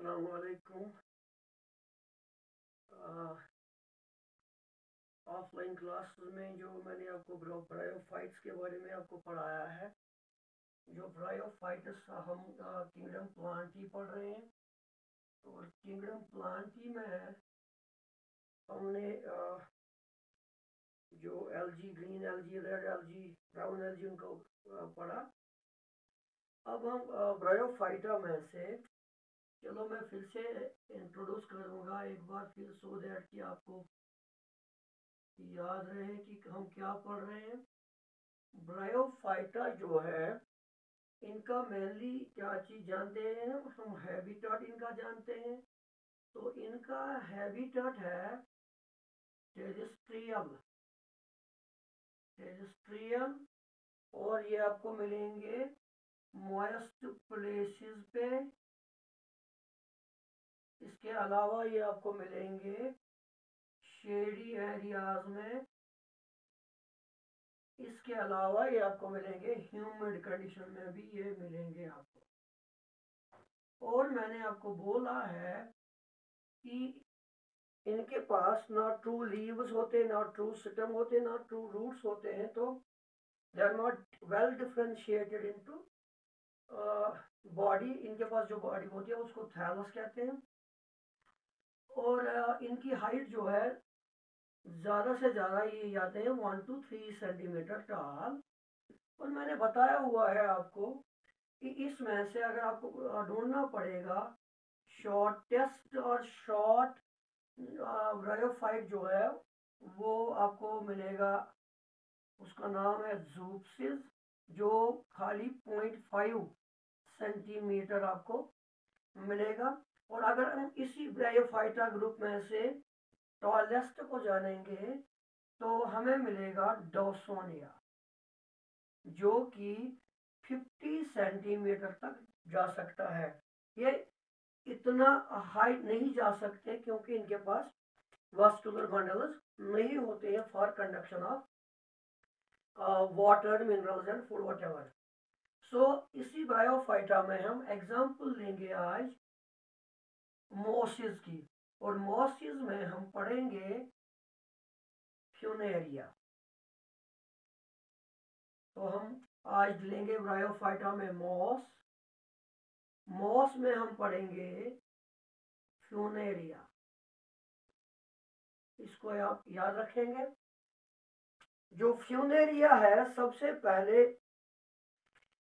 अस्सलाम वालेकुम। Offline classes में जो मैंने आपको ब्रायोफाइट्स के बारे में आपको पढ़ाया है, जो ब्रायोफाइट्स हम किंगडम प्लांटी पढ़ रहे हैं। और किंगडम प्लांटी में हमने जो LG, green LG, red LG, brown LG उनको पढ़ा। अब हम ब्रायोफाइटा में से, चलो मैं फिर से इंट्रोड्यूस करूँगा एक बार फिर, सो दैट कि आपको याद रहे कि हम क्या पढ़ रहे हैं। ब्रायोफाइटा जो है, इनका मेनली क्या चीज़ जानते हैं हम, हैबिटेट इनका जानते हैं। तो इनका हैबिटेट है टेरेस्ट्रियल, और ये आपको मिलेंगे मॉइस्ट प्लेसेस पे। इसके अलावा ये आपको मिलेंगे शेडी एरियाज में। इसके अलावा ये आपको मिलेंगे ह्यूमिड कंडीशन में भी ये मिलेंगे आपको। और मैंने आपको बोला है कि इनके पास ना ट्रू लीव्स होते, ना ट्रू स्टेम होते, ना ट्रू रूट्स होते हैं। तो they are not well differentiated into body. इनके पास जो बॉडी होती है उसको थैलस कहते हैं। और इनकी हाइट जो है, ज़्यादा से ज़्यादा ये जाते हैं 1 to 3 सेंटीमीटर टॉल। और मैंने बताया हुआ है आपको कि इसमें से अगर आपको ढूंढना पड़ेगा शॉर्टेस्ट और शॉर्ट ब्रायोफाइट जो है, वो आपको मिलेगा, उसका नाम है ज़ूपसिस, जो खाली 0.5 सेंटीमीटर आपको मिलेगा। और अगर हम इसी ब्रायोफाइटा ग्रुप में से टॉलेस्ट को जानेंगे तो हमें मिलेगा डॉसोनिया, जो कि 50 सेंटीमीटर तक जा सकता है। ये इतना हाई नहीं जा सकते क्योंकि इनके पास वास्कुलर बंडल्स नहीं होते हैं for conduction of water, minerals and food whatever. So इसी ब्रायोफाइटा में हम एग्जांपल लेंगे आज मॉसेस की। और मॉसेस में हम पढ़ेंगे फ्यूनेरिया। तो हम आज लेंगे ब्रायोफाइटा में मॉस में हम पढ़ेंगे फ्यूनेरिया। इसको आप याद रखेंगे। जो फ्यूनेरिया है, सबसे पहले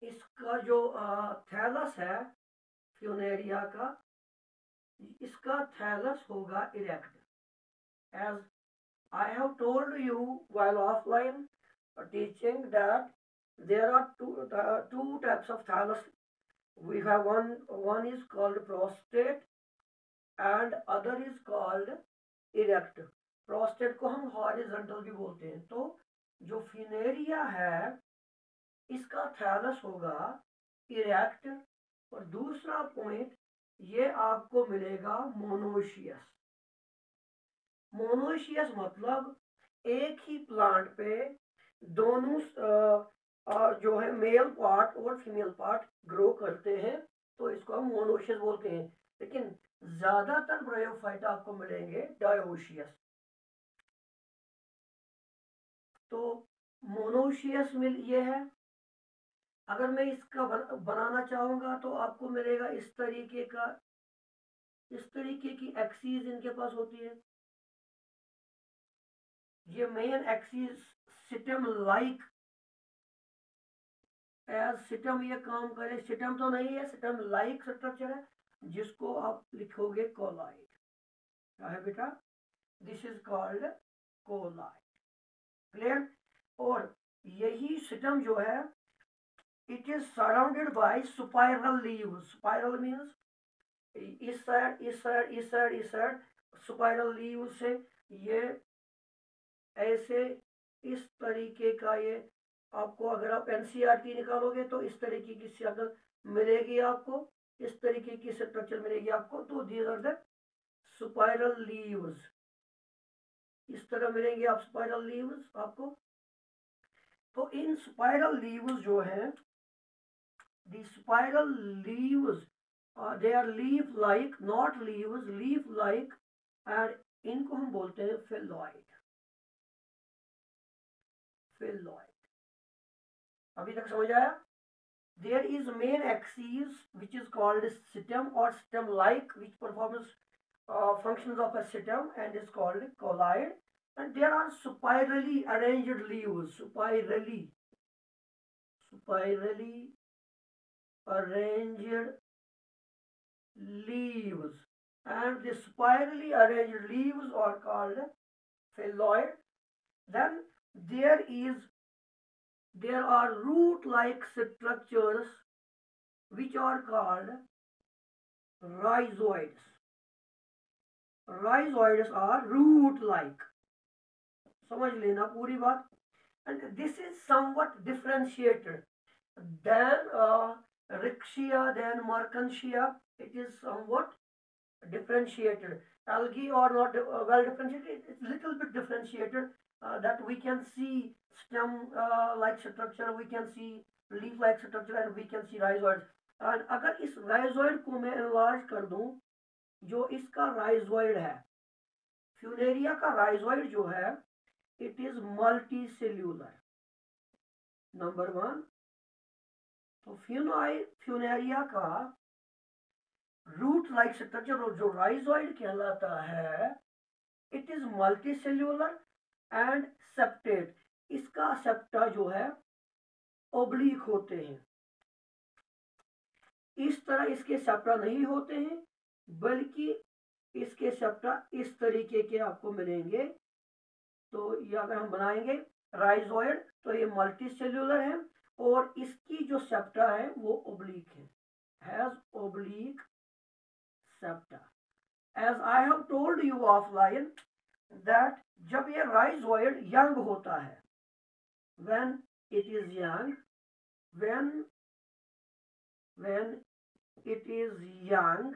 इसका जो थैलस है फ्यूनेरिया का, इसका थैलस होगा erect. As I have told you while offline teaching that there are two types of thallus. We have one is called prostate and other is called erect. Prostate को हम horizontal भी बोलते हैं। तो जो फिनेरिया है, इसका थैलस होगा इरेक्ट। और दूसरा पॉइंट ये आपको मिलेगा मोनोशियस। मोनोशियस मतलब एक ही प्लांट पे दोनों जो है मेल पार्ट और फीमेल पार्ट ग्रो करते हैं, तो इसको हम मोनोशियस बोलते हैं। लेकिन ज्यादातर ब्रायोफाइटा आपको मिलेंगे डायोशियस। तो मोनोशियस मिल ये है। अगर मैं इसका बनाना चाहूंगा तो आपको मिलेगा इस तरीके का, इस तरीके की एक्सीज इनके पास होती है। ये main axis system like as system ये काम करे, सिस्टम तो नहीं है, सिस्टम लाइक स्ट्रक्चर है, जिसको आप लिखोगे कोलाइड। क्या है बेटा? This is called colloid. Clear? और यही सिस्टम जो है, it is surrounded by spiral leaves. Spiral means इस साइड, इस साइड, इस साइड, इस साइड। स्पाइरल लीव से ये ऐसे इस तरीके का, ये आपको अगर आप एनसीईआरटी निकालोगे तो इस तरीके की शक्ल मिलेगी आपको, इस तरीके की स्ट्रक्चर मिलेगी आपको। तो these are the spiral leaves. इस तरह मिलेंगे आप स्पाइरल लीव्स आपको। तो इन स्पाइरल लीव्स जो है, the spiral leaves they are leaf like, not leaves, leaf like, and इनको हम बोलते हैं फेलॉइड। फेलॉइड, अभी तक समझ आया? There is main axis which is called stem or stem like, which performs functions of a stem and is called colloid, and there are spirally arranged leaves, spirally arranged leaves, and the spirally arranged leaves are called phylloid. Then there are root like structures which are called rhizoids. Rhizoids are root like, समझ लेना पूरी बात. And this is somewhat differentiated than Riccia, than Markantia. It is somewhat differentiated. Algae are not well differentiated. It's little bit differentiated, that we can see stem like structure, we can see leaf like structure, and we can see rhizoids. And अगर इस rhizoid को मैं enlarge कर दूं, जो इसका rhizoid है, Funaria का rhizoid जो है, it is multicellular, नंबर 1. तो फ्यूनेरिया का रूट लाइक स्ट्रक्चर जो राइजोइड कहलाता है, it is multicellular and septate. इसका सेप्टा जो है ओब्लिक होते हैं. इस तरह इसके सेप्टा नहीं होते हैं, बल्कि इसके सेप्टा इस तरीके के आपको मिलेंगे. तो ये अगर हम बनाएंगे राइजोइड तो ये मल्टीसेल्यूलर है, और इसकी जो सेप्टा है वो ओब्लिक है, has oblique septa. As I have told you offline that जब ये rhizoid young होता है, when it is young, when it is young,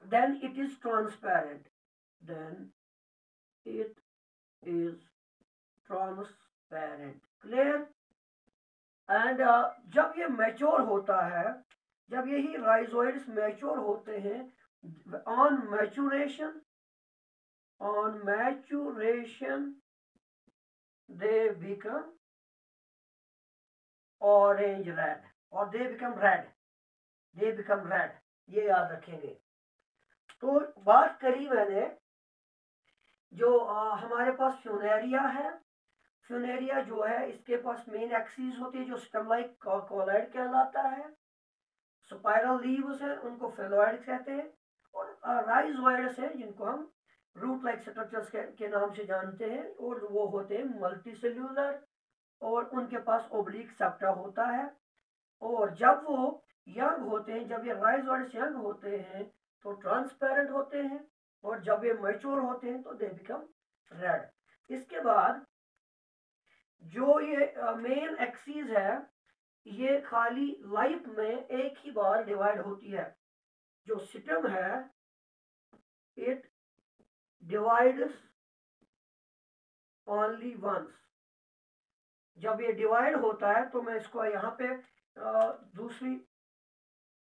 then it is transparent. Then it is transparent. Clear? And जब ये mature होता है, जब यही rhizoids mature होते हैं, on maturation they become orange red, or they become red, ये याद रखेंगे. तो बात करी मैंने जो हमारे पास फ्यूनेरिया है. फ्यूनेरिया जो है, इसके पास मेन एक्सिस होती है जो स्टेम लाइक कॉलॉइड कहलाता है. स्पाइरल लीव्स है, उनको फेलॉइड कहते हैं. और राइजोइड्स हैं जिनको हम रूट लाइक स्ट्रक्चर्स के नाम से जानते हैं, और वो होते हैं मल्टीसेल्यूलर, और उनके पास ओब्लिक सेप्टा होता है. और जब वो यंग होते हैं, जब ये राइजोइड्स यंग होते हैं तो ट्रांसपेरेंट होते हैं, और जब ये मैच्योर होते हैं तो दे बिकम रेड. इसके बाद जो ये मेन एक्सिस है, ये खाली लाइफ में एक ही बार डिवाइड होती है. जो सिस्टम है, इट डिवाइड्स ओनली वंस. जब ये डिवाइड होता है तो मैं इसको यहाँ पे दूसरी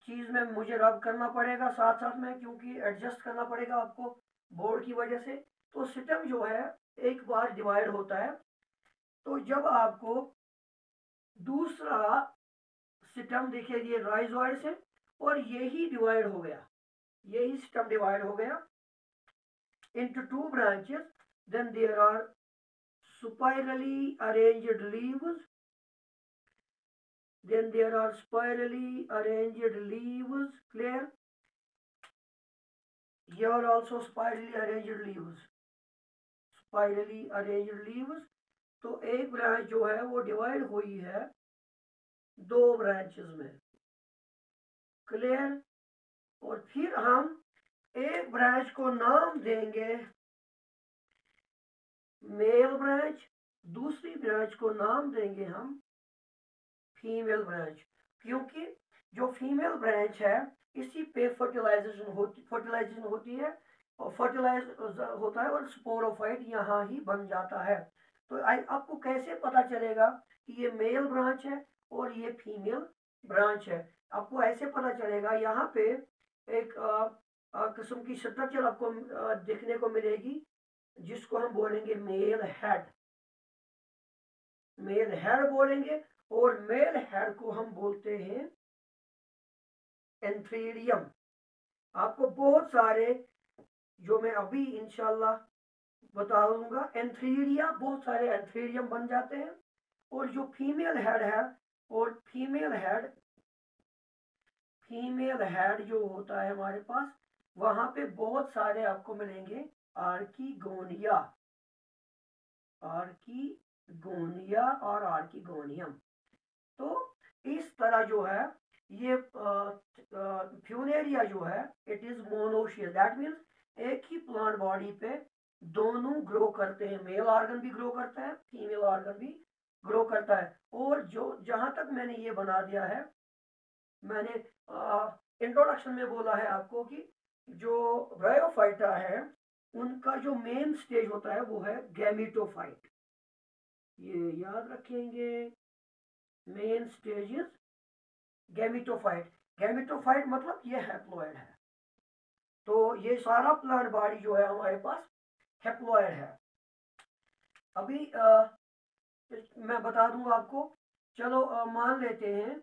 चीज में मुझे रब करना पड़ेगा साथ साथ में, क्योंकि एडजस्ट करना पड़ेगा आपको बोर्ड की वजह से. तो सिस्टम जो है एक बार डिवाइड होता है, तो जब आपको दूसरा सिस्टम देखिए, ये राइजोइड से, और यही डिवाइड हो गया, यही सिस्टम डिवाइड हो गया into two branches, then there are spirally arranged leaves, clear? Here also spirally arranged leaves. तो एक ब्रांच जो है वो डिवाइड हुई है 2 ब्रांचेस में, क्लियर? और फिर हम एक ब्रांच को नाम देंगे मेल ब्रांच, दूसरी ब्रांच को नाम देंगे हम फीमेल ब्रांच, क्योंकि जो फीमेल ब्रांच है इसी पे फर्टिलाइजेशन होती है, और फर्टिलाइज होता है, और स्पोरोफाइट यहाँ ही बन जाता है. तो आपको कैसे पता चलेगा कि ये मेल ब्रांच है और ये फीमेल ब्रांच है। आपको ऐसे पता चलेगा, यहाँ पे एक किस्म की स्ट्रक्चर आपको देखने को मिलेगी जिसको हम बोलेंगे मेल हेड, मेल हेड बोलेंगे। और मेल हेड को हम बोलते हैं एंथ्रीडियम। आपको बहुत सारे जो मैं अभी इंशाल्लाह बताऊंगा एंथ्रीडिया, बहुत सारे एंथ्रीडियम बन जाते हैं। और जो फीमेल हेड है, और फीमेल हेड जो होता है हमारे पास, वहां पे बहुत सारे आपको मिलेंगे आर्कीगोनिया, आर्कीगोनिया और आर्कीगोनियम। तो इस तरह जो है ये फ्यूनेरिया जो है इट इज मोनोशियल, दैट मीन्स एक ही प्लांट बॉडी पे दोनों ग्रो करते हैं, मेल ऑर्गन भी ग्रो करता है, फीमेल ऑर्गन भी ग्रो करता है। और जो जहां तक मैंने ये बना दिया है, मैंने इंट्रोडक्शन में बोला है आपको कि जो ब्रायोफाइटा है उनका जो मेन स्टेज होता है वो है गैमीटोफाइट, ये याद रखेंगे, main stage is gametophyte. Gametophyte मतलब ये हैप्लॉइड है। तो ये सारा प्लांट बॉडी जो है हमारे पास हैप्लॉइड है। अभी मैं बता दूंगा आपको। चलो मान लेते हैं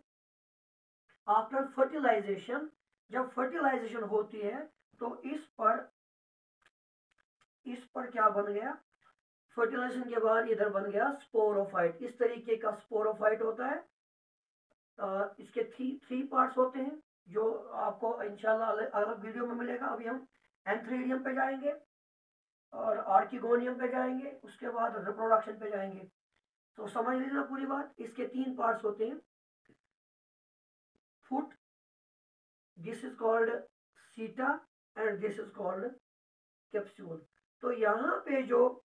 आफ्टर फर्टिलाइजेशन, जब फर्टिलाइजेशन होती है तो इस पर क्या बन गया, फर्टिलाइजेशन के बाद इधर बन गया स्पोरोफाइट। इस तरीके का स्पोरोफाइट होता है। इसके थ्री पार्ट्स होते हैं जो आपको इंशाल्लाह अलग वीडियो में मिलेगा। अभी हम एंथ्रीडियम पे जाएंगे और आर्किगोनियम पे जाएंगे, उसके बाद रिप्रोडक्शन पे जाएंगे। तो समझ लीजिए पूरी बात। इसके 3 पार्ट्स होते हैं। फुट, दिस इज कॉल्ड सीटा and this is called capsule. तो यहाँ पे जो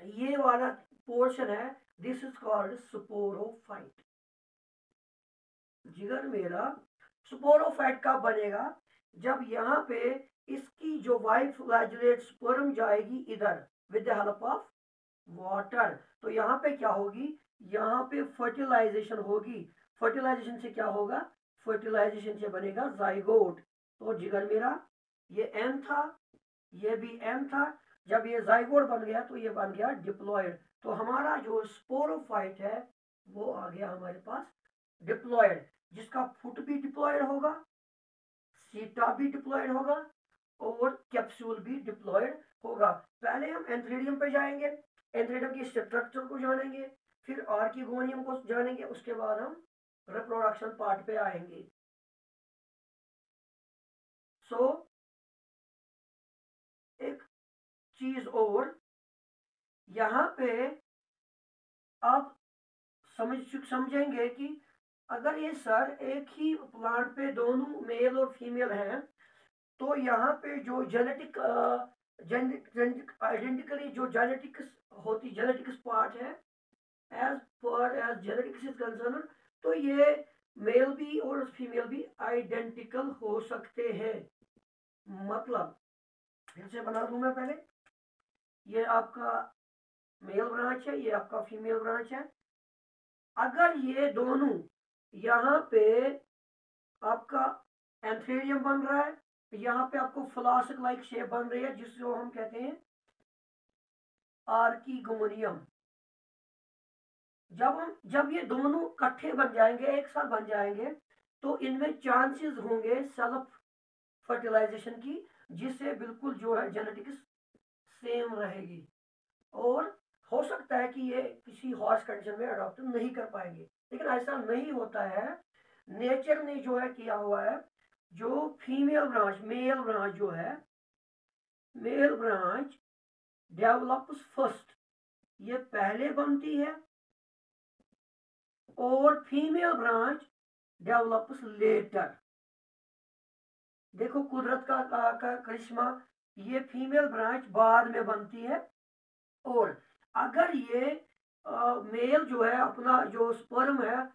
ये वाला पोर्शन है दिस इज कॉल्ड स्पोरोफाइट। जिगर मेरा, स्पोरोफाइट कब बनेगा, जब यहाँ पे इसकी जो वाइट फ्लैजुलेट स्पर्म जाएगी इधर with the help of water. तो यहाँ पे क्या होगी, यहाँ पे फर्टिलाइजेशन होगी। फर्टिलाइजेशन से क्या होगा, फर्टिलाइजेशन से बनेगा जाइगोट। तो जिगर मेरा ये एम था, ये भी एम था। जब ये जाइगोट बन गया तो ये बन गया डिप्लॉयड। तो हमारा जो स्पोरोफाइट है वो आ गया हमारे पास डिप्लॉयड, जिसका फुट भी डिप्लॉयड होगा, सीटा भी डिप्लॉयड होगा और कैप्सूल भी डिप्लॉयड होगा। पहले हम एंथ्रीडियम पे जाएंगे, एंथ्रीडियम की स्ट्रक्चर को जानेंगे, फिर आर्किगोनियम को जानेंगे, उसके बाद हम रिप्रोडक्शन पार्ट पे आएंगे। सो एक चीज और यहाँ पे आप समझेंगे कि अगर ये सर एक ही प्लांट पे दोनों मेल और फीमेल हैं, तो यहाँ पे जो जेनेटिक आइडेंटिकली जो जेनेटिक्स होती, जेनेटिक्स पार्ट है, as per as genetics is concern, तो ये मेल भी और फीमेल भी आइडेंटिकल हो सकते हैं। मतलब फिर से बना दूं मैं पहले, ये आपका मेल ब्रांच है, ये आपका फीमेल ब्रांच है। अगर ये दोनों यहाँ पे आपका एंथ्रीडियम बन रहा है, यहाँ पे आपको फ्लास्क लाइक शेप बन रही है जिसको हम कहते हैं आर्किगोनियम। जब ये दोनों इकट्ठे बन जाएंगे, एक साथ बन जाएंगे, तो इनमें चांसेस होंगे सेल्फ फर्टिलाइजेशन की, जिससे बिल्कुल जो है जेनेटिक्स सेम रहेगी। और हो सकता है कि ये किसी हॉर्स कंडीशन में अडॉप्ट नहीं कर पाएंगे, लेकिन ऐसा नहीं होता है। नेचर ने जो है किया हुआ है, जो फीमेल ब्रांच, मेल ब्रांच जो है, मेल ब्रांच डेवलप्स फर्स्ट, ये पहले बनती है, और फीमेल ब्रांच डेवलप्स लेटर। देखो कुदरत का करिश्मा, ये फीमेल ब्रांच बाद में बनती है। और अगर ये मेल जो है अपना जो स्पर्म है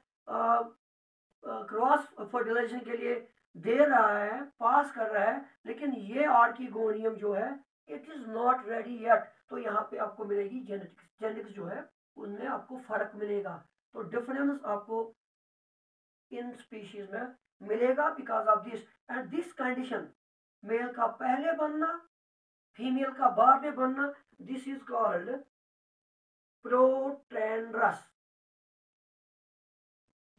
क्रॉस फर्टिलाइजेशन के लिए दे रहा है, पास कर रहा है, लेकिन ये आर्किगोनियम जो है it is not ready yet. तो यहाँ पे आपको मिलेगी जेनेटिक्स जो है उनमें आपको फर्क मिलेगा। तो डिफरेंस आपको इन स्पीशीज में मिलेगा because of this and this condition, male का पहले बनना फीमेल का बाद में बनना, दिस इज कॉल्ड प्रोटेंड्रस।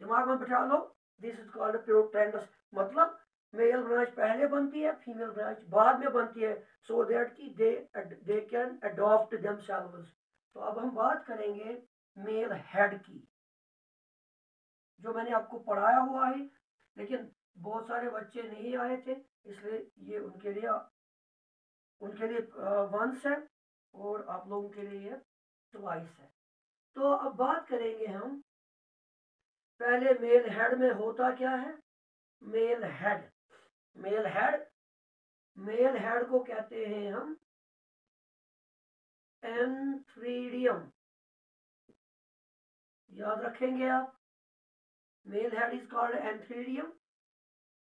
दिमाग में बिठा लो, दिस इज कॉल्ड प्रोटेंड्रस, मतलब मेल ब्रांच पहले बनती है, फीमेल ब्रांच बाद में बनती है, सो दैट कि दे कैन अडॉप्ट देमसेल्व्स। तो अब हम बात करेंगे मेल हेड की, जो मैंने आपको पढ़ाया हुआ है, लेकिन बहुत सारे बच्चे नहीं आए थे, इसलिए ये उनके लिए वंस है और आप लोगों के लिए ये ट्वाइस है। तो अब बात करेंगे हम, पहले मेल हेड में होता क्या है। Male head, male head, male head को कहते हैं हम एंथ्रीडियम, याद रखेंगे आप, male head is called antheridium,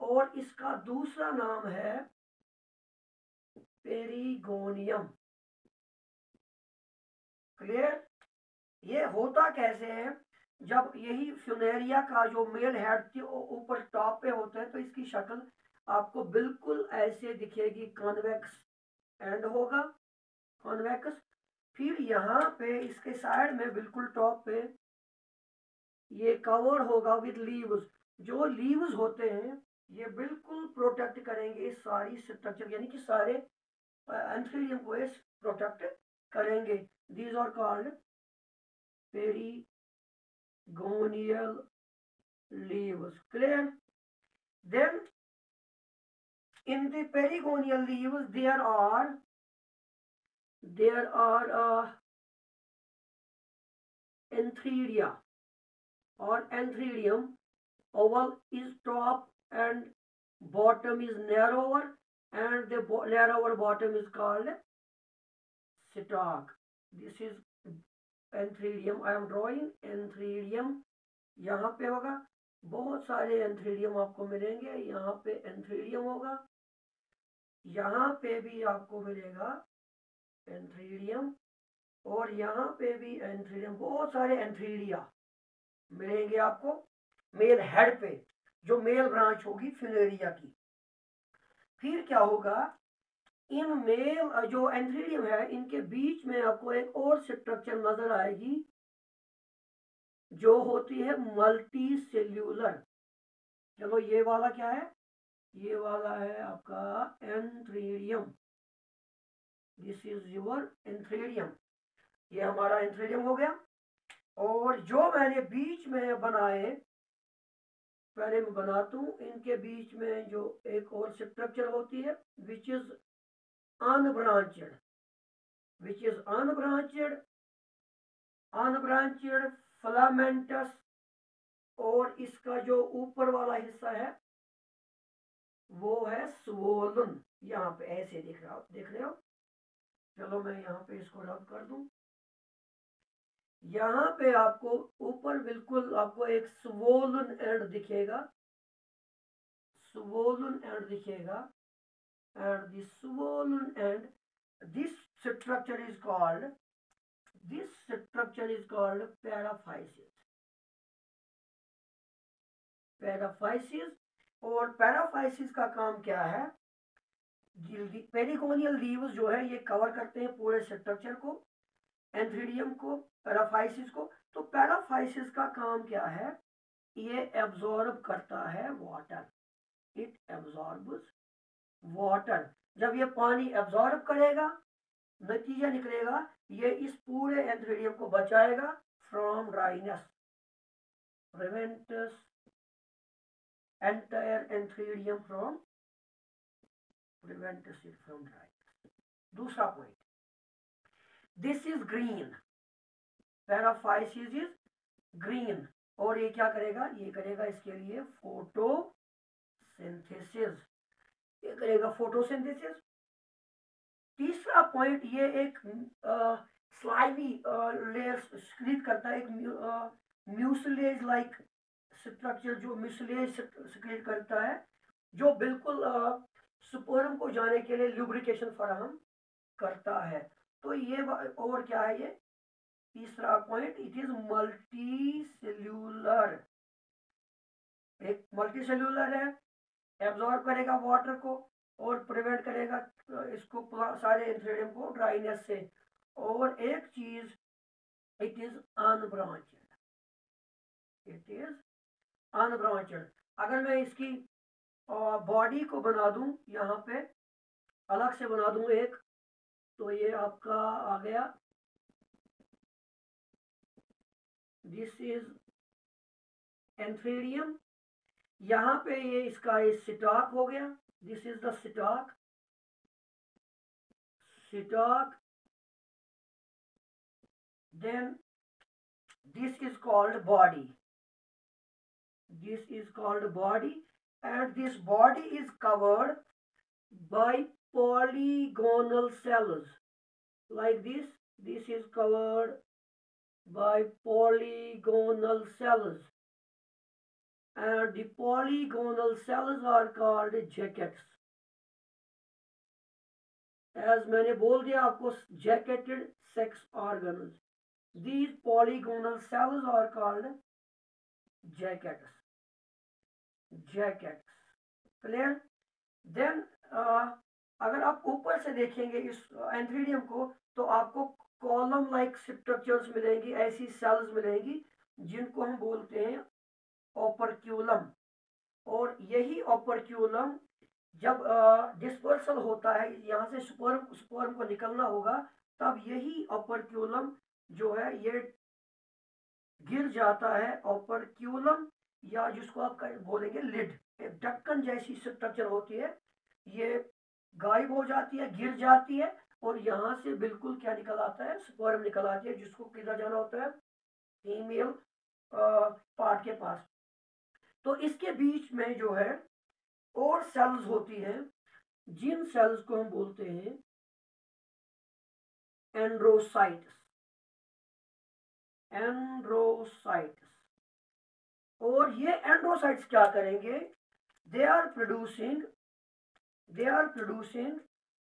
और इसका दूसरा नाम है पेरिगोनियम। क्लियर। ये होता कैसे है, जब यही फ्यूनेरिया का जो मेल हेड के ऊपर टॉप पे होता है, तो इसकी शक्ल आपको बिल्कुल ऐसे दिखेगी, कॉन्वेक्स एंड होगा, कॉन्वेक्स। फिर यहाँ पे इसके साइड में बिल्कुल टॉप पे ये कवर होगा विद लीव्स। जो लीव्स होते हैं ये बिल्कुल प्रोटेक्ट करेंगे इस सारी स्ट्रक्चर, यानी कि सारे एंथ्रीडियम को प्रोटेक्ट करेंगे। These are called perigonial leaves. Clear? Then in the perigonial leaves there are antheridia or antheridium. Oval is top and bottom is narrower, and the narrower bottom is called stalk. This is antheridium. I am drawing antheridium. यहाँ पे होगा, बहुत सारे antheridium आपको मिलेंगे, यहाँ पे antheridium होगा, यहाँ पे भी आपको मिलेगा एंथ्रीडियम, और यहाँ पे भी एंथ्रीडियम, बहुत सारे एंथ्रीडिया मिलेंगे आपको मेल हेड पे, जो मेल ब्रांच होगी फ्यूनेरिया की। फिर क्या होगा, इन मेल जो एंथ्रीडियम है इनके बीच में आपको एक और स्ट्रक्चर नजर आएगी, जो होती है मल्टी सेल्यूलर। चलो ये वाला क्या है, ये वाला है आपका antheridium. This is your antheridium, ये हमारा एंथ्रीडियम हो गया। और जो मैंने बीच में बनाए, पहले मैं बनाता हूं, इनके बीच में जो एक और स्ट्रक्चर होती है which is अनब्रांचेड, which is अनब्रांचेड, अनब्रांचेड filamentous, और इसका जो ऊपर वाला हिस्सा है वो है स्वोलन। यहाँ पे ऐसे दिख रहे हो। चलो मैं यहाँ पे इसको रब कर दूं। यहाँ पे आपको ऊपर बिल्कुल आपको एक स्वोलन एंड दिखेगा, स्वोलन एंड दिखेगा, and this swollen and, this structure is called paraphysis. Paraphysis, और पैराफाइसिस का काम क्या है, पेरिगोनियल लीव्स जो है ये कवर करते हैं पूरे स्ट्रक्चर को, एंथ्रीडियम को, पैराफाइसिस को। तो पैराफाइसिस का काम क्या है, ये एब्जॉर्ब करता है वाटर, इट एब्जॉर्ब्स वाटर। जब ये पानी एब्जॉर्ब करेगा, नतीजा निकलेगा ये इस पूरे एंथ्रीडियम को बचाएगा from dryness, prevents entire antheridium from prevents it from dryness. दूसरा point, this is green, paraphysis is green, और ये क्या करेगा, ये करेगा इसके लिए फोटोसिंथेसिस, ये करेगा फोटोसिंथेसिस। तीसरा पॉइंट, ये एक स्लाइमी लेयर सिक्रीट करता है, एक म्यूसिलेज लाइक स्ट्रक्चर जो म्यूसिलेज सिक्रीट करता है, जो बिल्कुल स्पर्म को जाने के लिए लुब्रिकेशन फराहम करता है। तो ये और क्या है, ये तीसरा point, it is multi cellular, एक मल्टी सेल्यूलर है, एब्जॉर्ब करेगा वाटर को और प्रिवेंट करेगा इसको सारे एंथ्रेडियम को ड्राइनेस से। और एक चीज, इट इज अनब्रांचेड, इट इज अनब्रांचेड। अगर मैं इसकी बॉडी को बना दूं, यहाँ पे अलग से बना दूं एक, तो ये आपका आ गया, दिस इज एंथ्रेडियम। यहाँ पे ये इसका स्टॉक हो गया, this is the stalk, stalk. Then this is called body, this is called body, and this body is covered by polygonal cells like this is covered by polygonal cells, and the polygonal cells are called jackets। as मैंने बोल दिया आपको, jacketed sex organs, these polygonal cells are called jackets, jackets, clear। then अगर आप ऊपर से देखेंगे इस एंथ्रेडियम को, तो आपको कॉलम लाइक स्ट्रक्चर्स मिलेंगी, ऐसी सेल्स मिलेंगी जिनको हम बोलते हैं ओपर्क्यूलम। और यही ओपर्क्यूलम जब डिस्पर्सल होता है, यहाँ से स्पर्म को निकलना होगा, तब यही ओपर्क्यूलम जो है ये गिर जाता है। ओपर्क्यूलम, या जिसको आप बोलेंगे लिड, एक ढक्कन जैसी स्ट्रक्चर होती है, ये गायब हो जाती है, गिर जाती है, और यहाँ से बिल्कुल क्या निकल आता है, स्पर्म निकल आती है, जिसको किधर जाना होता है, फीमेल पार्ट के पास। तो इसके बीच में जो है और सेल्स होती हैं, जिन सेल्स को हम बोलते हैं एंड्रोसाइट्स, एंड्रोसाइट्स। और ये एंड्रोसाइट्स क्या करेंगे, they are producing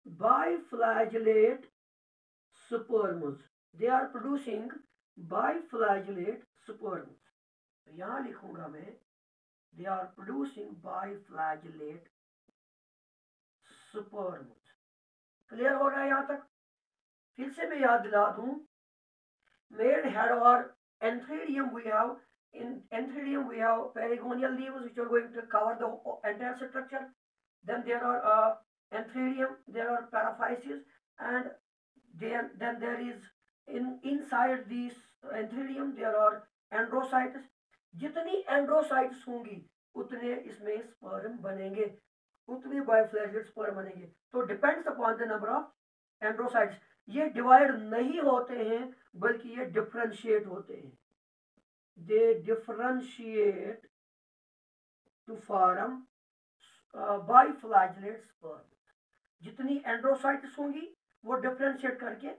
biflagellate sperms, they are producing biflagellate sperms. तो यहां लिखूंगा मैं, they are producing biflagellate sperms. Clear हो रहा है यहां तक? फिर से मैं याद दिला दूं, male head or antheridium we have, in antheridium we have perigonial leaves which are going to cover the entire structure. Then there are antheridium, there are paraphyses, and then there is inside these antheridium there are androcytes। जितनी एंड्रोसाइट्स होंगी उतने इसमें sperm बनेंगे, उतने बाइफ्लैजेलेट sperm बनेंगे। तो depends upon the number of androcytes. ये divide नहीं होते हैं, बल्कि ये डिफरेंशिएट होते हैं, दे डिफरेंशिएट टू फॉर्म बाइफ्लैजेलेट स्पर्म। जितनी एंड्रोसाइट्स होंगी वो डिफरेंशिएट करके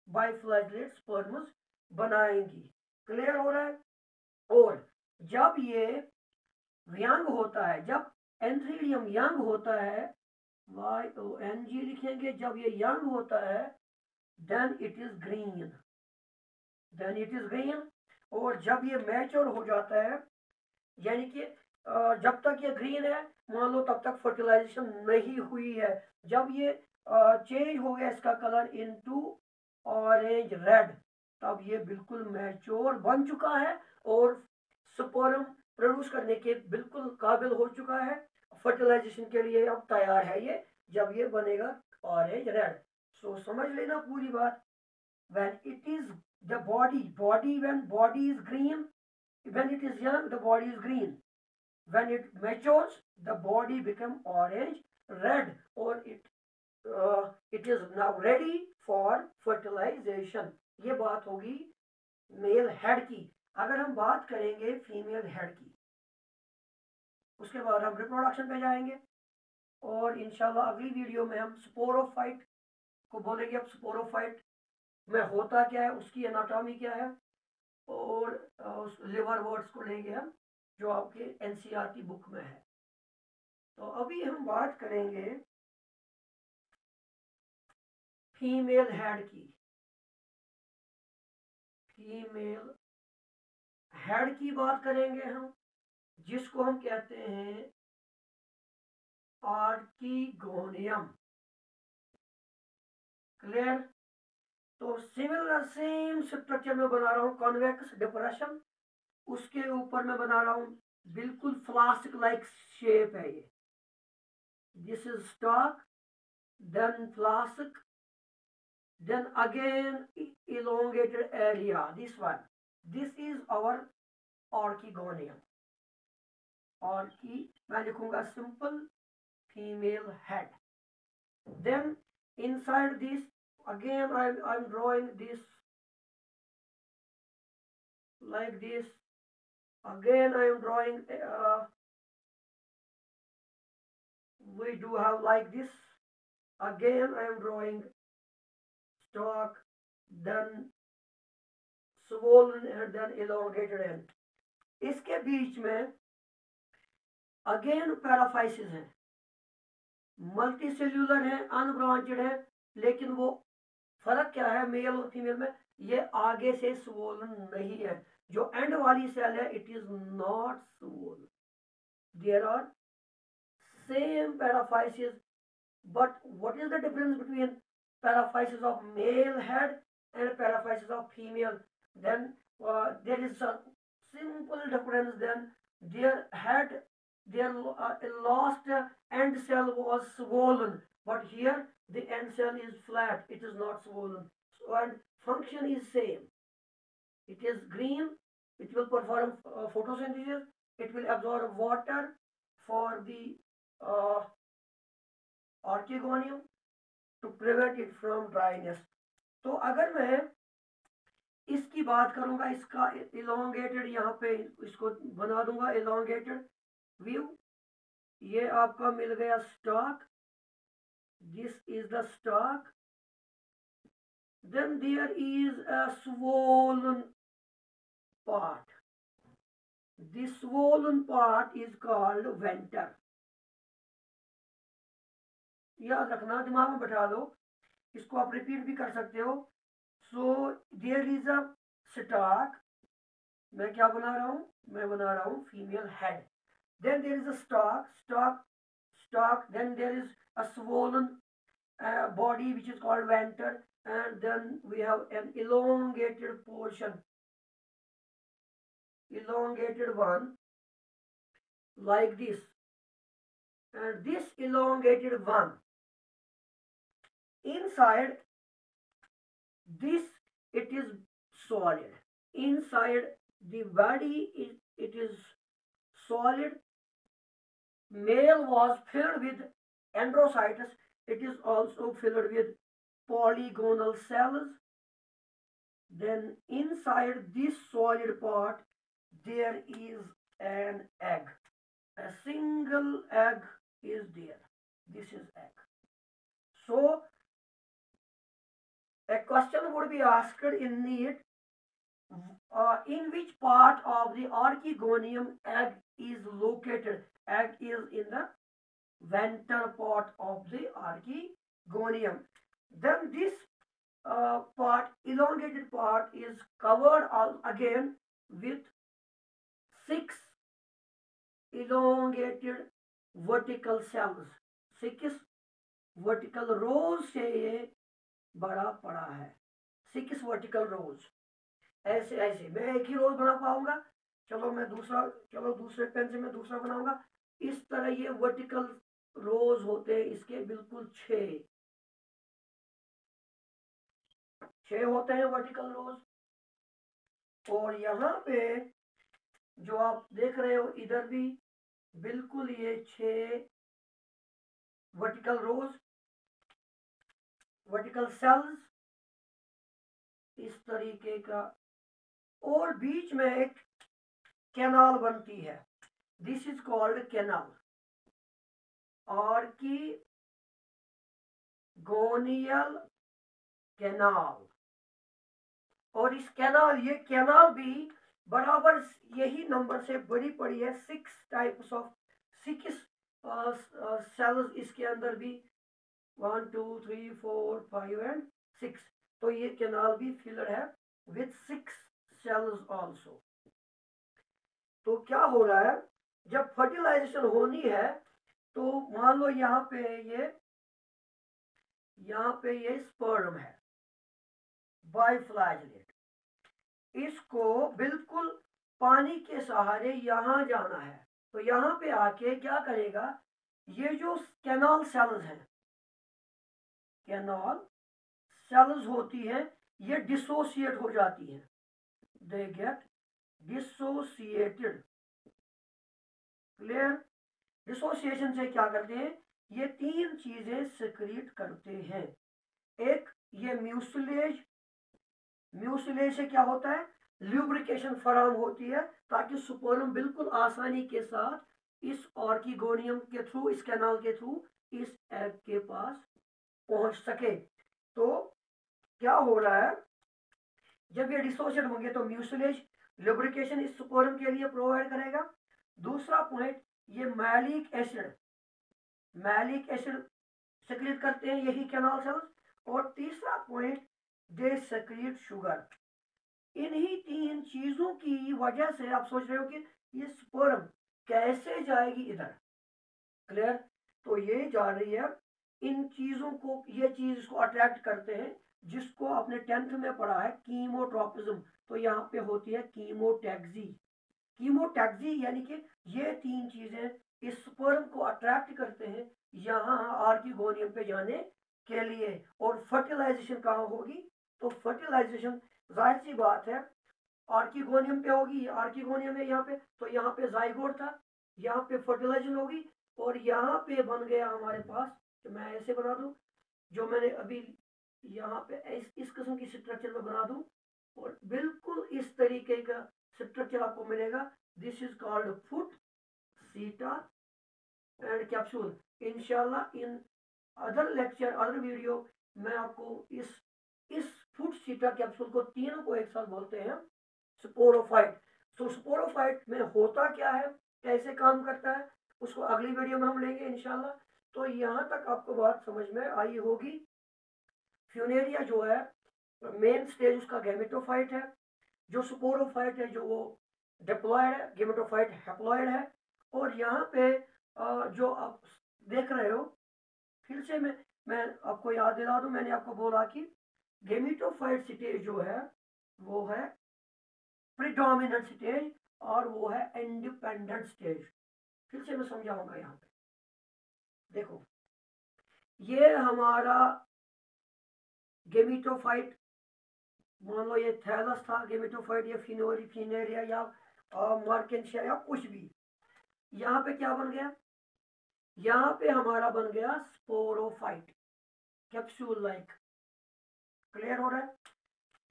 बाइफ्लैजेलेट स्पर्म्स बनाएंगी। क्लियर हो रहा है? और जब ये यंग होता है, जब एंथ्रेडियम यंग होता है, YONG लिखेंगे, जब ये यंग होता है, then it is green, then it is green। और जब ये मैच्योर हो जाता है, यानी कि जब तक ये ग्रीन है मान लो, तब तक फर्टिलाइजेशन नहीं हुई है। जब ये चेंज हो गया इसका कलर इनटू ऑरेंज रेड, तब ये बिल्कुल मैच्योर बन चुका है और स्पर्म प्रोड्यूस करने के बिल्कुल काबिल हो चुका है, फर्टिलाइजेशन के लिए अब तैयार है ये, जब ये बनेगा ऑरेंज रेड। सो समझ लेना पूरी बात। when it is the body, when body is green, when it is young the body is green, when it matures the body become orange red, or it is now ready for fertilization। ये बात होगी mail head की। अगर हम बात करेंगे female head की, उसके बाद हम रिप्रोडक्शन पे जाएंगे, और इंशाल्लाह अगली वीडियो में हम स्पोरोफाइट को बोलेंगे। अब स्पोरोफाइट में होता क्या है, उसकी एनाटॉमी क्या है, और उस लिवर वर्ड्स को लेंगे हम, जो आपके NCERT बुक में है। तो अभी हम बात करेंगे फीमेल हेड की। फीमेल हेड की बात करेंगे हम। जिसको हम कहते हैं आर्कीगोनियम। क्लियर? तो सिमिलर सेम स्ट्रक्चर में बना रहा हूं कॉन्वेक्स डिप्रेशन, उसके ऊपर मैं बना रहा हूं बिल्कुल फ्लास्क लाइक शेप है ये। This is stalk, then flask, then again elongated area, this one, this is our archegonium। मैं लिखूंगा simple female head। then inside this again I'm drawing this like this, again I am drawing we do have like this, again I am drawing stalk, then swollen and then elongated end। इसके बीच में again paraphysis है, multi cellular है, अनब्रांचेड है, लेकिन वो फर्क क्या है मेल और फीमेल में, ये आगे से स्वोलन नहीं है। जो एंड वाली सेल है it is not swollen. There are same paraphysis, but what is the difference between paraphysis of male head and paraphysis of female? Then there is a simple difference। then their head, their last end cell was swollen, but here the end cell is flat, it is not swollen, so and function is same, it is green, it will perform photosynthesis, it will absorb water for the uh, archegonium to prevent it from dryness। तो अगर मैं इसकी बात करूंगा, इसका elongated यहाँ पे इसको बना दूंगा इलोंगेटेड व्यू। ये आपका मिल गया stalk, this is the stalk, then there is a swollen part, this swollen part is called venter। याद रखना, दिमाग में बैठा लो, इसको आप रिपीट भी कर सकते हो। So there is a stalk, मैं क्या बना रहा हूं, मैं बना रहा हूं female head, then there is a stalk, then there is a swollen body which is called venter, and then we have an elongated portion, elongated one like this, and this elongated one inside this it is solid, inside the body it is solid, male was filled with androcytes, it is also filled with polygonal cells, then inside this solid part there is an egg, a single egg is there, this is egg। so a question would be asked in it, in which part of the archegonium egg is located? Egg is in the venter part of the archegonium। Then this part, elongated part, is covered again with 6 elongated vertical cells, 6 vertical rows से ये बड़ा पड़ा है, 6 vertical rows। ऐसे ऐसे मैं एक ही रोज बना पाऊंगा, चलो दूसरे पेन से मैं दूसरा बनाऊंगा। इस तरह ये वर्टिकल रोज होते हैं इसके बिल्कुल 6 होते हैं वर्टिकल रोज। और यहाँ पे जो आप देख रहे हो इधर भी बिल्कुल ये 6 वर्टिकल रोज, वर्टिकल सेल्स इस तरीके का, और बीच में एक कैनाल बनती है, this is called canal, archegonial canal. और इस कैनाल, ये कैनाल भी बराबर यही नंबर से बड़ी पड़ी है, 6 टाइप्स ऑफ 6 सेल्स इसके अंदर भी, 1 2 3 4 5 एंड 6। तो ये कैनाल भी फिलर है विथ 6 cells also। तो क्या हो रहा है, जब फर्टिलाइजेशन होनी है तो मान लो यहाँ पे ये स्पर्म है बाइफ्लैजेलेट, इसको बिल्कुल पानी के सहारे यहाँ जाना है। तो यहाँ पे आके क्या करेगा, ये जो कैनाल सेल्स हैं, कैनाल सेल्स होती हैं, ये डिसोसिएट हो जाती हैं, they get dissociated. Clear? Dissociation से क्या करते हैं, ये तीन चीजें सिक्रीट करते हैं। एक ये म्यूसिलेज, म्यूसिलेज से क्या होता है, ल्यूब्रिकेशन फराहम होती है ताकि स्पर्म बिल्कुल आसानी के साथ इस ऑर्किगोनियम के थ्रू, इस कैनाल के थ्रू इस एग के पास पहुंच सके। तो क्या हो रहा है, जब ये डिसोसिएट होंगे तो म्यूसिलेज ल्यूब्रिकेशन इस स्पर्म के लिए प्रोवाइड करेगा। दूसरा पॉइंट, ये मैलिक एसिड सेक्रेट करते हैं यही कैनाल सेल्स। और तीसरा पॉइंट, दे सेक्रेट शुगर। इन्हीं तीन चीजों की वजह से आप सोच रहे हो कि ये स्पर्म कैसे जाएगी इधर। क्लियर? तो ये जा रही है, इन चीजों को, ये चीज इसको अट्रैक्ट करते हैं, जिसको आपने 10th में पढ़ा है कीमोट्रोपिज्म। तो यहाँ पे होती है कीमोटैक्सी। कीमोटैक्सी यानी कि ये तीन चीजें इस स्पर्म को अट्रैक्ट करते हैं यहाँ आर्किगोनियम पे जाने के लिए। और फर्टिलाइजेशन कहाँ होगी, तो फर्टिलाइजेशन जाहिर सी बात है आर्किगोनियम पे होगी। आर्किगोनियम है यहाँ पे, तो यहाँ पे जाइगोट था, यहाँ पे फर्टिलाइजेशन होगी और यहाँ पे बन गया हमारे पास, तो मैं ऐसे बना दूं, जो मैंने अभी यहाँ पे इस किस्म की स्ट्रक्चर में बना दूं और बिल्कुल इस तरीके का स्ट्रक्चर आपको मिलेगा। दिस इज कॉल्ड फुट, सीटा एंड कैप्सूल। इंशाल्लाह in other lecture, other video मैं आपको इस फुट, सीटा, कैप्सूल को तीनों को एक साथ बोलते हैं स्पोरोफाइट। तो स्पोरोफाइट में होता क्या है, कैसे काम करता है, उसको अगली वीडियो में हम लेंगे इंशाल्लाह। तो यहाँ तक आपको बात समझ में आई होगी। फ्यूनेरिया जो है मेन स्टेज उसका गैमेटोफाइट है, जो स्पोरोफाइट है जो वो डिप्लॉयड है, गैमेटोफाइट हैप्लॉयड है। और यहाँ पे जो आप देख रहे हो, फिर से मैं आपको याद दिला दूं, मैंने आपको बोला कि गैमेटोफाइट स्टेज जो है वो है प्रीडोमिनेंट स्टेज और वो है इंडिपेंडेंट स्टेज। फिर से मैं समझाऊंगा यहाँ पे। देखो, ये हमारा गैमेटोफाइट, मान लो ये थैलस था गैमेटोफाइट, या फिनेरिया या मार्केंशिया या कुछ भी। यहाँ पे क्या बन गया, यहाँ पे हमारा बन गया स्पोरोफाइट, कैप्सूल लाइक। क्लियर हो रहा है?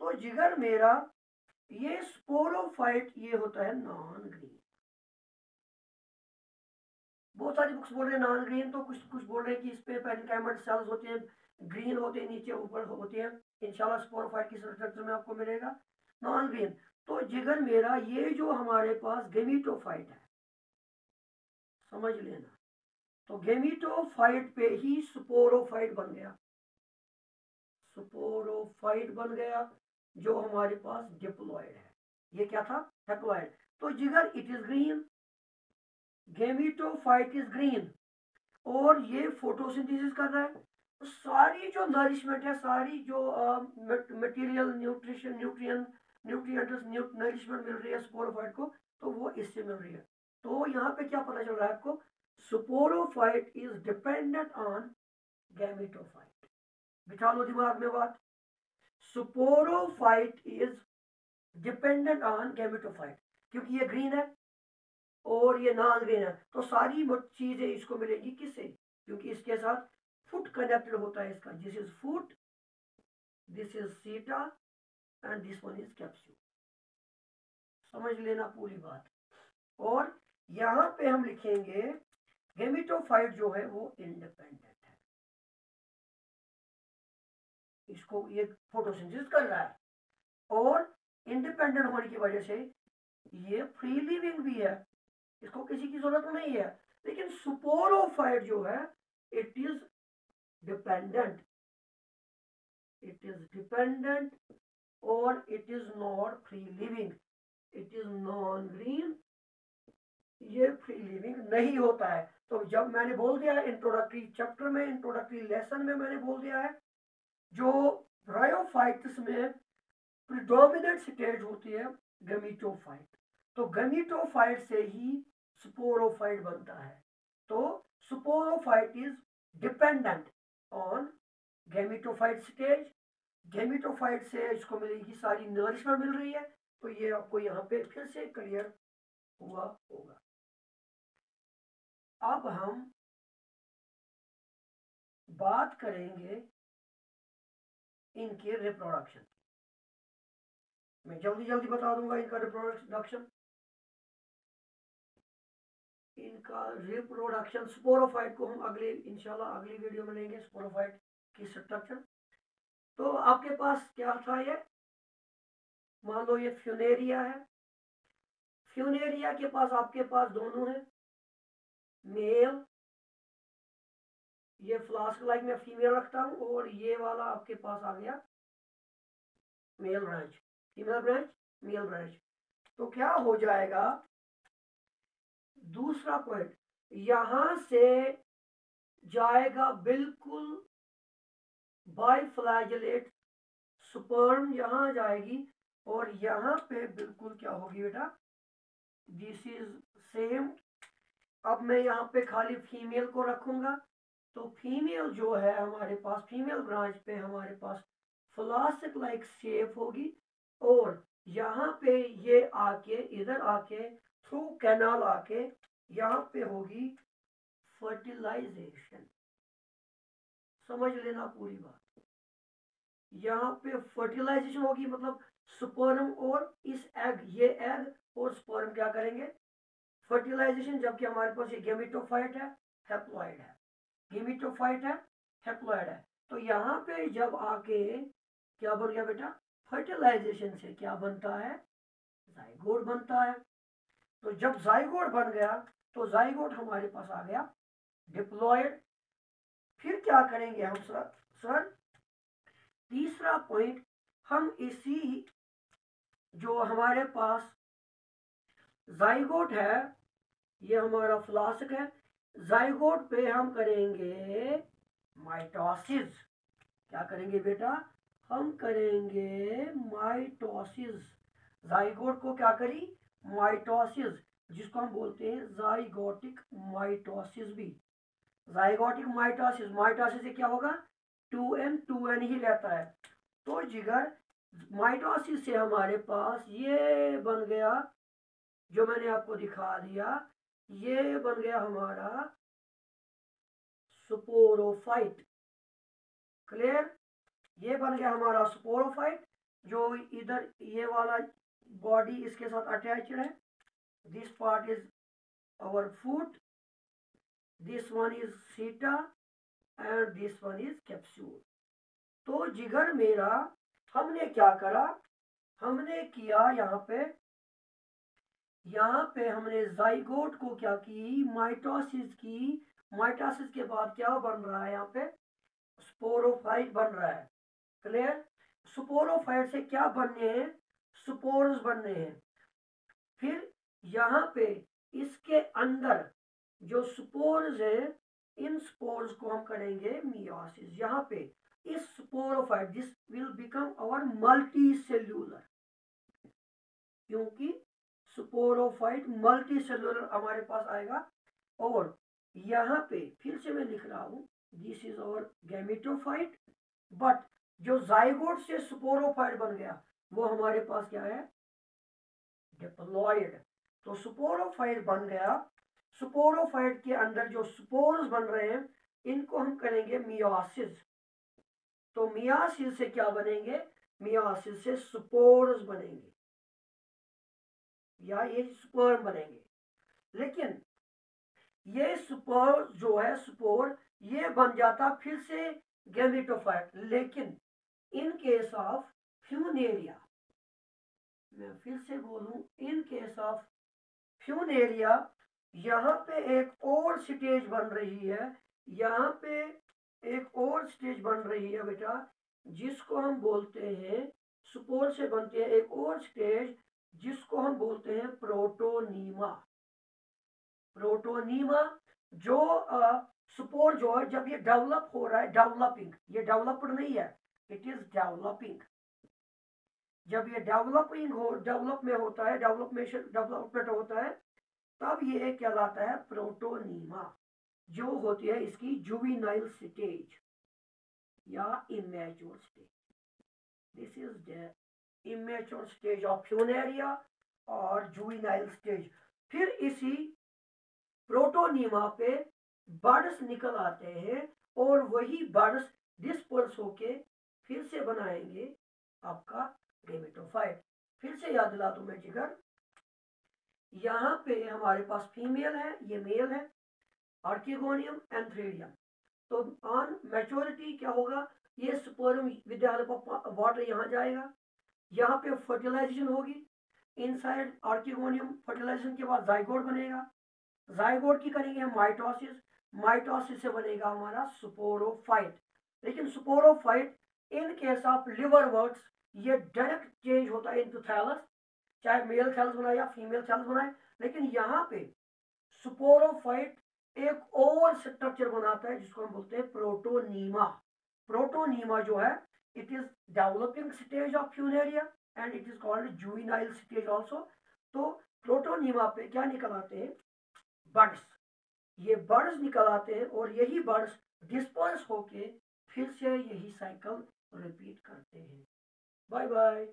तो जिगर मेरा, ये स्पोरोफाइट ये होता है नॉन ग्रीन। बहुत सारी बुक्स बोल रहे हैं नॉन ग्रीन, तो कुछ बोल रहे हैं कि इस पे पेनिकाइमल सेल्स होते हैं, ग्रीन होते हैं, नीचे ऊपर होते हैं। इंशाल्लाह स्पोरोफाइट की स्ट्रक्चर में आपको मिलेगा नॉन ग्रीन। तो जिगर मेरा, ये जो हमारे पास गैमेटोफाइट है, समझ लेना, तो गैमेटोफाइट पे ही स्पोरोफाइट बन गया, स्पोरोफाइट बन गया, जो हमारे पास डिप्लॉयड है। ये क्या था, हैप्लॉयड। तो जिगर it is green, gametophyte is green, और ये फोटोसिंथेसिस कर रहा है। तो सारी जो नरिशमेंट है, सारी जो मटेरियल, न्यूट्रिशन, न्यूट्रिएंट्स, नरिशमेंट मिल रही है स्पोरोफाइट को, तो वो इससे मिल रही है। तो यहाँ पे क्या पता चल रहा है आपको, sporophyte is dependent on gametophyte. बिठा लो दिमाग में बात, sporophyte is dependent on gametophyte, क्योंकि ये ग्रीन है और ये नॉन ग्रीन है। तो सारी चीजें इसको मिलेंगी किससे, क्योंकि इसके साथ फुट कनेक्टेड होता है इसका। This is foot, this is seta and this one is capsule. समझ लेना पूरी बात। और यहाँ पे हम लिखेंगे गैमेटोफाइट जो है वो इंडिपेंडेंट है, इसको ये फोटोसिंथेसिस कर रहा है, और इंडिपेंडेंट होने की वजह से ये फ्री लिविंग भी है, इसको किसी की जरूरत नहीं है। लेकिन स्पोरोफाइट जो है इट इज डिपेंडेंट, और it is not free living, it is non green ये फ्री लिविंग नहीं होता है। तो जब मैंने बोल दिया है इंट्रोडक्टरी चैप्टर में, इंट्रोडक्टरी लेसन में मैंने बोल दिया है, जो ब्रायोफाइट्स में प्रिडोमिनेंट स्टेज होती है गमीटोफाइट, तो गमीटोफाइट से ही स्पोरोफाइट बनता है। तो sporophyte is dependent on gametophyte stage. Gametophyte से इसको मिलेगी सारी नरिशमेंट मिल रही है, तो ये आपको यहाँ पे फिर से क्लियर हुआ होगा। अब हम बात करेंगे इनके रिप्रोडक्शन। मैं जल्दी जल्दी बता दूंगा इनका रिप्रोडक्शन। इनका रिप्रोडक्शन स्पोरोफाइट को हम अगले इंशाल्लाह अगली वीडियो में लेंगे, स्पोरोफाइट की स्ट्रक्चर। तो आपके पास क्या था, ये मान लो ये फ्यूनेरिया है। फ्यूनेरिया के पास आपके पास दोनों है, मेल, ये फ्लास्क लाइक मैं फीमेल रखता हूं, और ये वाला आपके पास आ गया male branch, female branch, male branch. तो क्या हो जाएगा, दूसरा पॉइंट यहां से जाएगा बिल्कुल बाइफ्लैजेलेट स्पर्म, यहां जाएगी, और यहां पे बिल्कुल क्या होगी बेटा, दिस इज सेम। अब मैं यहाँ पे खाली फीमेल को रखूंगा, तो फीमेल जो है हमारे पास, फीमेल ब्रांच पे हमारे पास फ्लास्क लाइक शेप होगी, और यहाँ पे ये आके इधर आके थ्रू कैनाल आके यहाँ पे होगी फर्टिलाइजेशन। समझ लेना पूरी बात, यहाँ पे फर्टिलाइजेशन होगी, मतलब स्पर्म और इस एग, ये एग और स्पर्म क्या करेंगे, फर्टिलाइजेशन। जबकि हमारे पास ये गेमेटोफाइट है, हैप्लॉइड है, गेमेटोफाइट है, हैप्लॉइड है। तो यहाँ पे जब आके क्या बन गया बेटा, फर्टिलाइजेशन से क्या बनता है, जाइगोट बनता है। तो जब जाइगोट बन गया, तो जाइगोट हमारे पास आ गया डिप्लॉयड। फिर क्या करेंगे हम सर तीसरा पॉइंट, हम इसी जो हमारे पास जाइगोट है, ये हमारा फ्लास्क है, जाइगोट पे हम करेंगे माइटोसिस। क्या करेंगे बेटा, हम करेंगे माइटोसिस। जाइगोट को क्या करी, माइटोसिस, जिसको हम बोलते हैं जाइगोटिक माइटोसिस भी। जाइगोटिक माइटोसिस, माइटोसिस से क्या होगा, 2n ही रहता है। तो जिगर माइटोसिस से हमारे पास ये बन गया, जो मैंने आपको दिखा दिया, ये बन गया हमारा स्पोरोफाइट। क्लियर, ये बन गया हमारा स्पोरोफाइट, जो इधर ये वाला बॉडी इसके साथ अटैच्ड है। This part is our foot, this one is seta, and this one is capsule. तो जिगर मेरा, हमने क्या करा, हमने किया यहाँ पे हमने जाइगोट को क्या की, माइटोसिस की। माइटोसिस के बाद क्या बन रहा है, यहाँ पे स्पोरोफाइट बन रहा है। क्लियर, स्पोरोफाइट से क्या बनने हैं, स्पोर्स बनने हैं। फिर यहाँ पे इसके अंदर जो स्पोर्स है, इन स्पोर्स को हम करेंगे मियोसिस। यहाँ पे इस sporophyte, this will become our multi cellular, क्योंकि स्पोरोफाइट मल्टी सेल्यूलर हमारे पास आएगा। और यहाँ पे फिर से मैं लिख रहा हूँ, this is our gametophyte, but जो जाइगोट से स्पोरोफाइट बन गया, वो हमारे पास क्या है, डिप्लॉयड। तो स्पोरोफाइट बन गया, स्पोरोफाइट के अंदर जो स्पोर्स बन रहे हैं, इनको हम करेंगे मियोसिस। तो मियोसिस से क्या बनेंगे, मियोसिस से स्पोर्स बनेंगे, या ये स्पर्म बनेंगे। लेकिन ये स्पोर जो है, स्पोर ये बन जाता फिर से गैमेटोफाइट। लेकिन इन केस ऑफ फ्यूनेरिया, मैं फिर से बोलूं, इन केस ऑफ फ्यूनेरिया, यहाँ पे एक और स्टेज बन रही है, यहाँ पे एक और स्टेज बन रही है बेटा, जिसको हम बोलते हैं, स्पोर से बनते हैं एक और स्टेज, जिसको हम बोलते हैं प्रोटोनीमा। प्रोटोनीमा जो स्पोर जो है जब ये डेवलप हो रहा है, डेवलपिंग, ये डेवलप्ड नहीं है, इट इज डेवलपिंग। जब ये डेवलप में होता है, डेवलपमेंट होता है, तब ये कहलाता है प्रोटोनीमा, जो होती है इसकी जुवेनाइल स्टेज या immature stage. This is the immature stage of Funaria और जुवेनाइल स्टेज। फिर इसी प्रोटोनीमा पे बर्ड्स निकल आते हैं और वही बर्ड्स डिस्पर्स होके फिर से बनाएंगे आपका गेमेटोफाइट। फिर से याद दिला दूं मैं जिगर, यहाँ पे हमारे पास फीमेल है, ये मेल है, आर्किगोनियम एंथ्रेडियम। तो ऑन मैच्योरिटी क्या होगा, ये sperm with the help of water यहाँ जाएगा, यहाँ पे फर्टिलाइजेशन होगी, इनसाइड आर्किगोनियम फर्टिलाइजेशन के बाद जाइगोट बनेगा, जाइगोट की करेंगे हम माइटोसिस, माइटोसिस से बनेगा हमारा स्पोरोफाइट। लेकिन स्पोरोफाइट इन केस ऑफ लिवरवर्ट्स ये डायरेक्ट चेंज होता है इनटू थैलस, चाहे मेल सेल्स बनाए या फीमेल सेल्स बनाए। लेकिन यहाँ पे स्पोरोफाइट एक और स्ट्रक्चर बनाता है जिसको हम बोलते हैं प्रोटोनीमा। प्रोटोनीमा जो है it is developing stage of Funaria and it is called juvenile stage also. तो प्रोटोनीमा पे क्या निकल आते हैं, बर्ड्स, ये बर्ड्स निकल आते हैं और यही बर्ड्स डिस्पर्स होके फिर से यही साइकिल रिपीट करते हैं। Bye bye.